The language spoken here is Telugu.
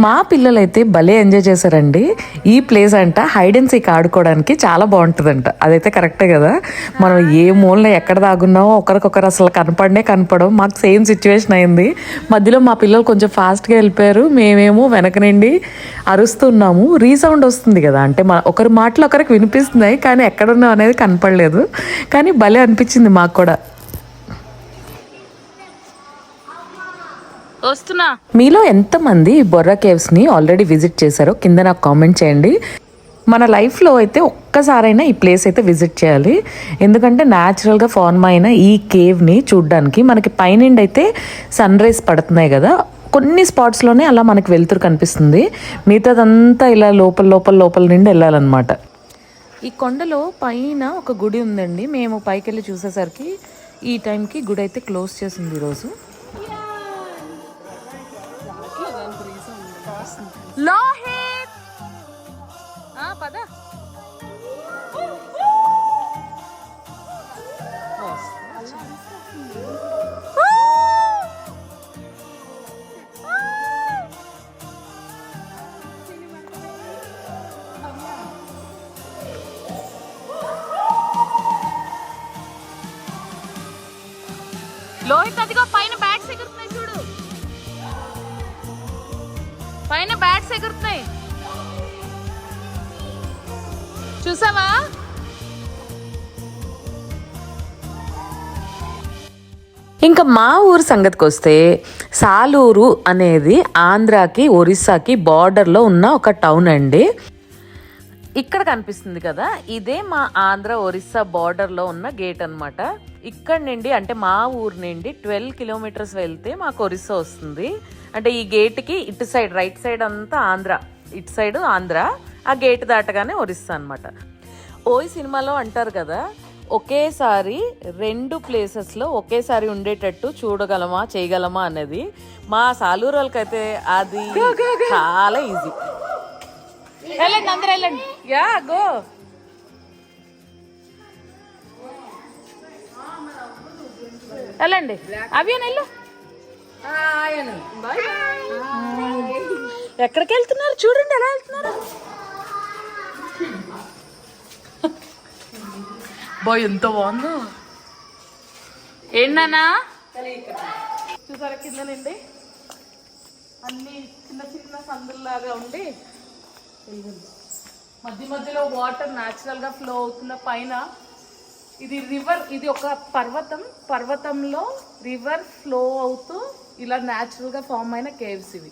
మా పిల్లలైతే భలే ఎంజాయ్ చేశారండి. ఈ ప్లేస్ అంట హైడ్ అండ్ సీక్ ఆడుకోవడానికి చాలా బాగుంటుందంట. అదైతే కరెక్టే కదా. మనం ఏ మూలన ఎక్కడ దాగున్నామో ఒకరికొకరు అసలు కనపడం. మాకు సేమ్ సిచ్యువేషన్ అయింది. మధ్యలో మా పిల్లలు కొంచెం ఫాస్ట్గా వెళ్ళిపోయారు. మేమేమో వెనక నుండి అరుస్తున్నాము. రీసౌండ్ వస్తుంది కదా, అంటే ఒకరి మాటలు ఒకరికి వినిపిస్తున్నాయి కానీ ఎక్కడున్నాం అనేది కనపడలేదు. కానీ భలే అనిపించింది మాకు కూడా. వస్తున్నా. మీలో ఎంతమంది బొర్రా కేవ్స్ని ఆల్రెడీ విజిట్ చేశారో కింద నాకు కామెంట్ చేయండి. మన లైఫ్లో అయితే ఒక్కసారైనా ఈ ప్లేస్ అయితే విజిట్ చేయాలి. ఎందుకంటే న్యాచురల్గా ఫార్మ్ అయిన ఈ కేవ్ని చూడ్డానికి మనకి పైనుండి అయితే సన్ రైజ్ పడుతున్నాయి కదా, కొన్ని స్పాట్స్లోనే అలా మనకి వెలుతురు కనిపిస్తుంది. మిగతాదంతా ఇలా లోపల నుండి వెళ్ళాలన్నమాట. ఈ కొండలో పైన ఒక గుడి ఉందండి. మేము పైకి వెళ్ళి చూసేసరికి ఈ టైంకి గుడి అయితే క్లోజ్ చేసింది ఈరోజు. లోహిత్ పద. లోహిత్ అదిగో పైన బ్యాట్స్ ఎగురుతున్నాయి చూడు. పైన బ్యాట్స్ ఎగురుతున్నాయి చూసావా? ఇంకా మా ఊరు సంగతికి వస్తే సాలూరు అనేది ఆంధ్రాకి ఒరిస్సాకి బార్డర్లో ఉన్న ఒక టౌన్ అండి. ఇక్కడ కనిపిస్తుంది కదా, ఇదే మా ఆంధ్ర ఒరిస్సా బార్డర్లో ఉన్న గేట్ అనమాట. ఇక్కడ నుండి అంటే మా ఊరు నుండి 12 కిలోమీటర్స్ వెళ్తే మాకు ఒరిస్సా వస్తుంది. అంటే ఈ గేట్కి ఇటు సైడ్ రైట్ సైడ్ అంతా ఆంధ్ర, ఇటు సైడ్ ఆంధ్ర, ఆ గేట్ దాటగానే ఒరిస్సా అనమాట. ఓయ్ సినిమాలో అంటారు కదా, ఒకేసారి 2 ప్లేసెస్లో ఒకేసారి ఉండేటట్టు చూడగలమా చేయగలమా అనేది. మా సాలూరు వాళ్ళకైతే అది చాలా ఈజీ. వెళ్ళండి అందరూ వెళ్ళండి. Yeah go. వెళ్ళండి అవి వెళ్ళు. ఎక్కడికి వెళ్తున్నారు చూడండి, ఎలా వెళ్తున్నారు. బాయ్ ఎంత బాగుందో. ఏంటన్నా చూసారా కింద నుండి అన్ని చిన్న సందుల్లాగా ఉండి మధ్యలో వాటర్ న్యాచురల్ గా ఫ్లో అవుతున్న పైన ఇది రివర్. ఇది ఒక పర్వతంలో రివర్ ఫ్లో అవుతూ ఇలా న్యాచురల్ గా ఫామ్ అయిన కేవ్స్ ఇవి.